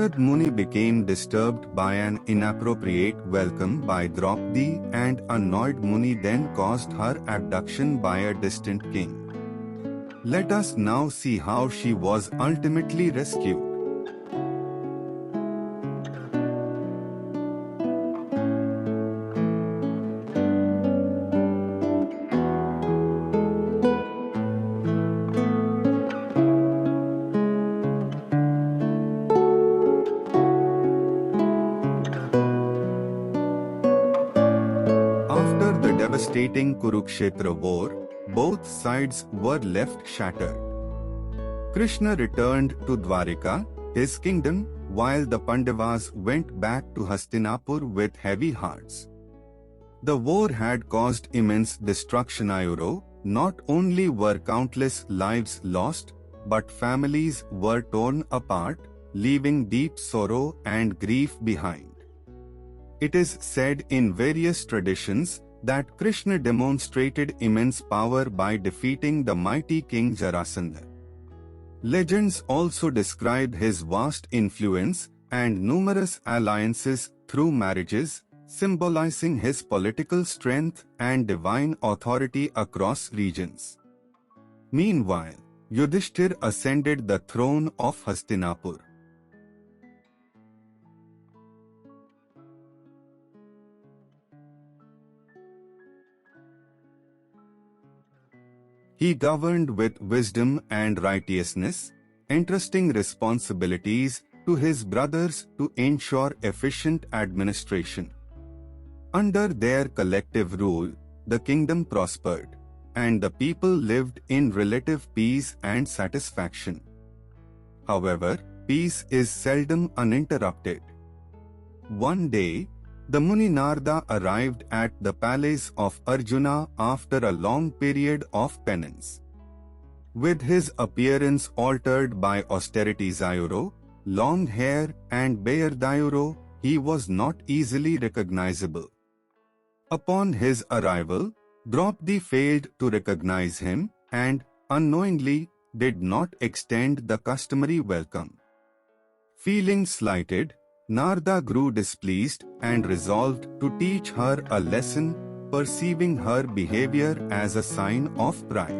Narad Muni became disturbed by an inappropriate welcome by Draupadi, and annoyed Muni then caused her abduction by a distant king. Let us now see how she was ultimately rescued. After the devastating Kurukshetra war, both sides were left shattered. Krishna returned to Dwarika, his kingdom, while the Pandavas went back to Hastinapur with heavy hearts. The war had caused immense destruction. Not only were countless lives lost, but families were torn apart, leaving deep sorrow and grief behind. It is said in various traditions that Krishna demonstrated immense power by defeating the mighty king Jarasandha. Legends also describe his vast influence and numerous alliances through marriages, symbolizing his political strength and divine authority across regions. Meanwhile, Yudhishthir ascended the throne of Hastinapur. He governed with wisdom and righteousness, entrusting responsibilities to his brothers to ensure efficient administration. Under their collective rule, the kingdom prospered, and the people lived in relative peace and satisfaction. However, peace is seldom uninterrupted. One day, the Muni Narada arrived at the palace of Arjuna after a long period of penance. With his appearance altered by austerities, long hair and beard, he was not easily recognizable. Upon his arrival, Draupadi failed to recognize him and, unknowingly, did not extend the customary welcome. Feeling slighted, Narada grew displeased and resolved to teach her a lesson, perceiving her behavior as a sign of pride.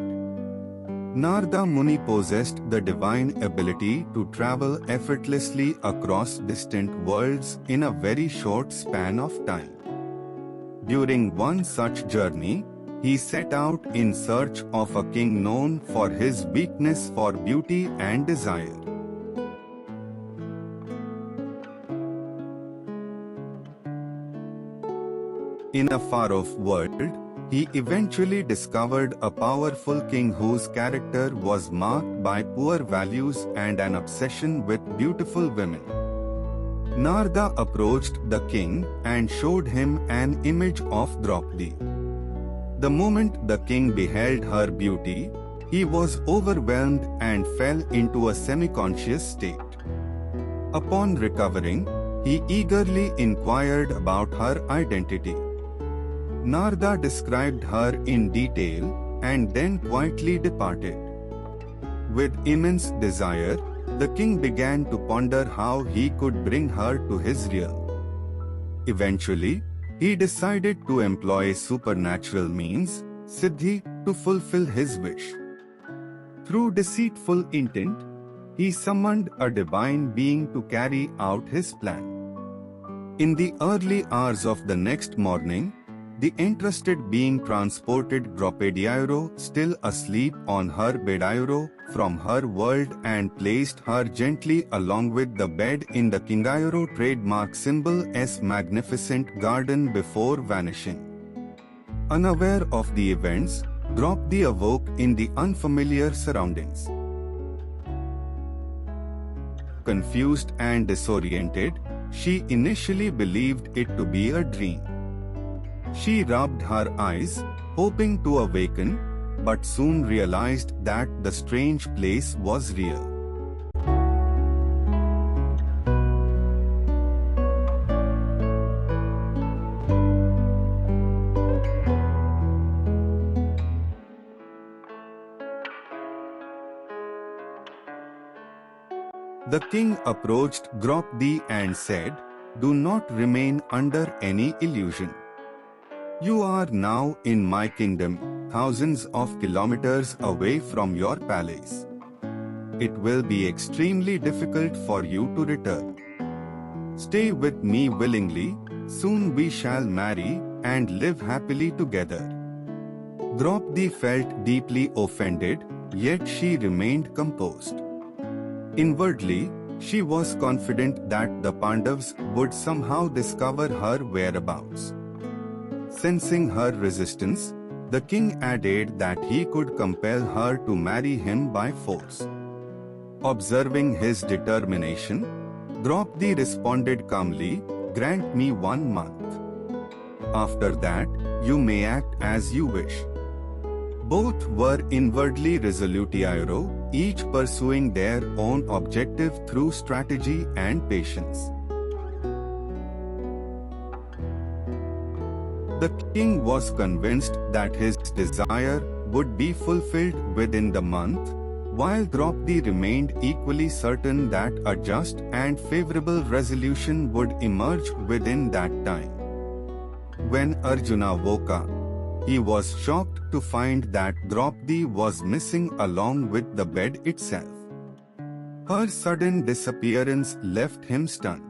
Narad Muni possessed the divine ability to travel effortlessly across distant worlds in a very short span of time. During one such journey, he set out in search of a king known for his weakness for beauty and desire. In a far-off world, he eventually discovered a powerful king whose character was marked by poor values and an obsession with beautiful women. Narada approached the king and showed him an image of Draupadi. The moment the king beheld her beauty, he was overwhelmed and fell into a semi-conscious state. Upon recovering, he eagerly inquired about her identity. Narada described her in detail and then quietly departed. With immense desire, the king began to ponder how he could bring her to his realm. Eventually, he decided to employ supernatural means, Siddhi, to fulfill his wish. Through deceitful intent, he summoned a divine being to carry out his plan. In the early hours of the next morning, the entrusted being transported Draupadi, still asleep on her bed, from her world and placed her gently along with the bed in the King trademark symbol S magnificent garden before vanishing. Unaware of the events, Draupadi awoke in the unfamiliar surroundings. Confused and disoriented, she initially believed it to be a dream. She rubbed her eyes, hoping to awaken, but soon realized that the strange place was real. The king approached Draupadi and said, "Do not remain under any illusion. You are now in my kingdom, thousands of kilometers away from your palace. It will be extremely difficult for you to return. Stay with me willingly, soon we shall marry and live happily together." Draupadi felt deeply offended, yet she remained composed. Inwardly, she was confident that the Pandavas would somehow discover her whereabouts. Sensing her resistance, the king added that he could compel her to marry him by force. Observing his determination, Draupadi responded calmly, "Grant me 1 month. After that, you may act as you wish." Both were inwardly resolute, each pursuing their own objective through strategy and patience. The king was convinced that his desire would be fulfilled within the month, while Draupadi remained equally certain that a just and favorable resolution would emerge within that time. When Arjuna woke up, he was shocked to find that Draupadi was missing along with the bed itself. Her sudden disappearance left him stunned.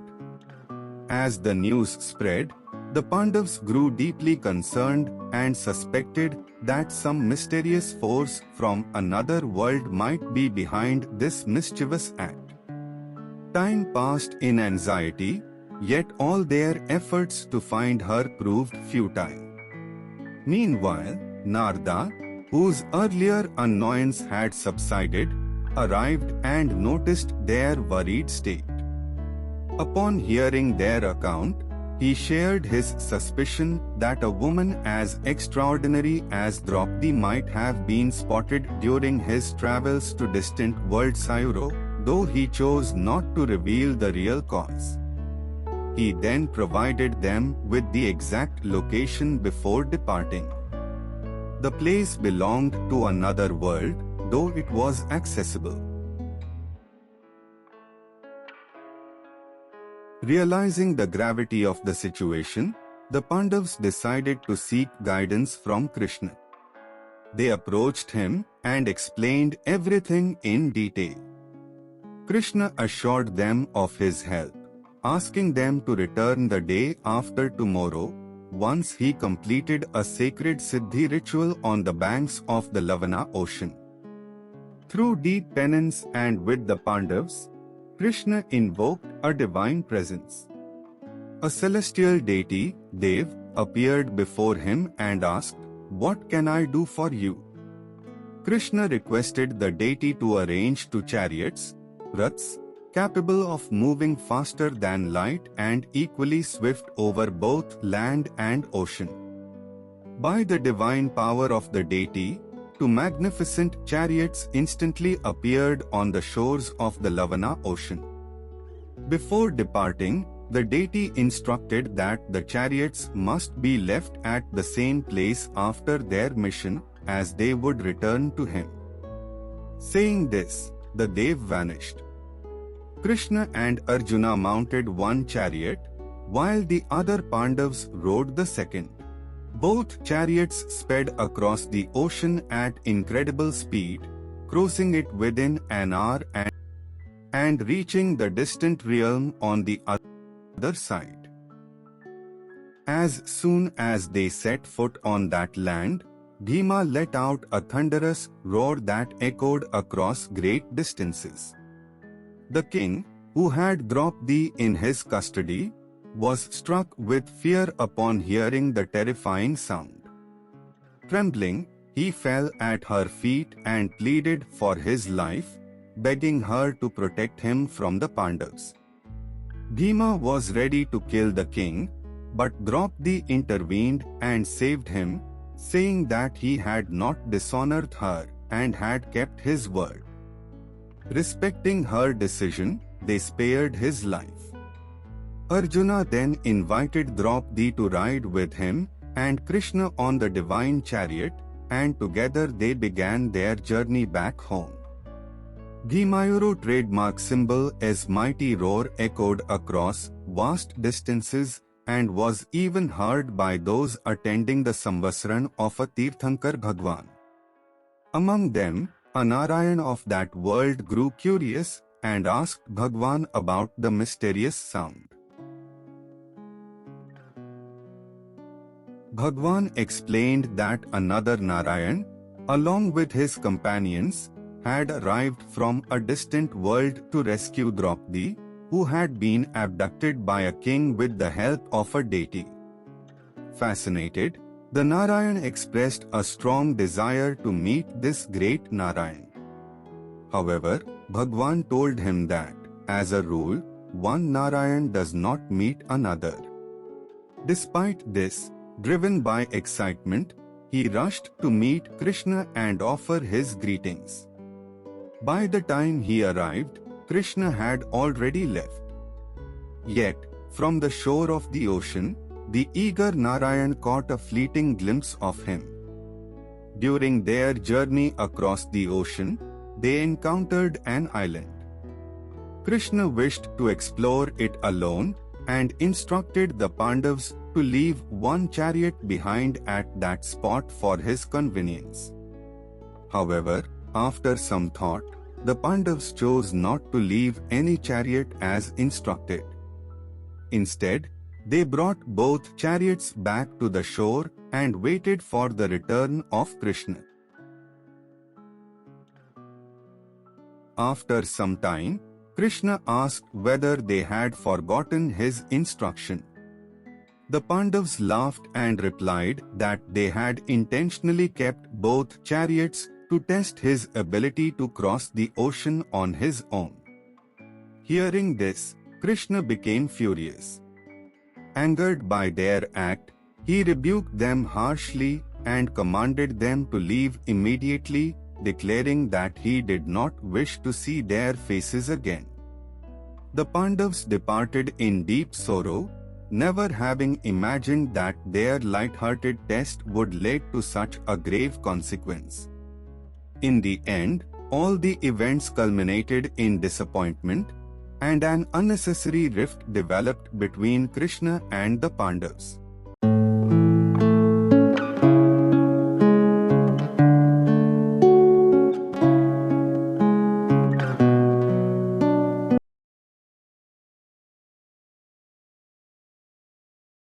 As the news spread, the Pandavas grew deeply concerned and suspected that some mysterious force from another world might be behind this mischievous act. Time passed in anxiety, yet all their efforts to find her proved futile. Meanwhile, Narada, whose earlier annoyance had subsided, arrived and noticed their worried state. Upon hearing their account, he shared his suspicion that a woman as extraordinary as Draupadi might have been spotted during his travels to distant worlds, though he chose not to reveal the real cause. He then provided them with the exact location before departing. The place belonged to another world, though it was accessible. Realizing the gravity of the situation, the Pandavas decided to seek guidance from Krishna. They approached him and explained everything in detail. Krishna assured them of his help, asking them to return the day after tomorrow, once he completed a sacred Siddhi ritual on the banks of the Lavana ocean. Through deep penance and with the Pandavas, Krishna invoked a divine presence. A celestial deity, Dev, appeared before him and asked, "What can I do for you?" Krishna requested the deity to arrange 2 chariots, raths, capable of moving faster than light and equally swift over both land and ocean. By the divine power of the deity, 2 magnificent chariots instantly appeared on the shores of the Lavana ocean. Before departing, the deity instructed that the chariots must be left at the same place after their mission, as they would return to him. Saying this, the Dev vanished. Krishna and Arjuna mounted one chariot, while the other Pandavas rode the second. Both chariots sped across the ocean at incredible speed, crossing it within an hour and reaching the distant realm on the other side. As soon as they set foot on that land, Bhima let out a thunderous roar that echoed across great distances. The king, who had Draupadi in his custody, was struck with fear upon hearing the terrifying sound. Trembling, he fell at her feet and pleaded for his life, begging her to protect him from the Pandavas. Bhima was ready to kill the king, but Draupadi intervened and saved him, saying that he had not dishonored her and had kept his word. Respecting her decision, they spared his life. Arjuna then invited Draupadi to ride with him and Krishna on the divine chariot, and together they began their journey back home. The Mayuru trademark symbol as mighty roar echoed across vast distances and was even heard by those attending the Samvasaran of a Tirthankar Bhagwan. Among them, a Narayan of that world grew curious and asked Bhagwan about the mysterious sound. Bhagwan explained that another Narayan, along with his companions, had arrived from a distant world to rescue Draupadi, who had been abducted by a king with the help of a deity. Fascinated, the Narayan expressed a strong desire to meet this great Narayan. However, Bhagwan told him that, as a rule, one Narayan does not meet another. Despite this, driven by excitement, he rushed to meet Krishna and offer his greetings. By the time he arrived, Krishna had already left. Yet, from the shore of the ocean, the eager Narayan caught a fleeting glimpse of him. During their journey across the ocean, they encountered an island. Krishna wished to explore it alone and instructed the Pandavas to leave one chariot behind at that spot for his convenience. However, after some thought, the Pandavas chose not to leave any chariot as instructed. Instead, they brought both chariots back to the shore and waited for the return of Krishna. After some time, Krishna asked whether they had forgotten his instruction. The Pandavas laughed and replied that they had intentionally kept both chariots to test his ability to cross the ocean on his own. Hearing this, Krishna became furious. Angered by their act, he rebuked them harshly and commanded them to leave immediately, declaring that he did not wish to see their faces again. The Pandavas departed in deep sorrow, never having imagined that their light-hearted test would lead to such a grave consequence. In the end, all the events culminated in disappointment, and an unnecessary rift developed between Krishna and the Pandavas.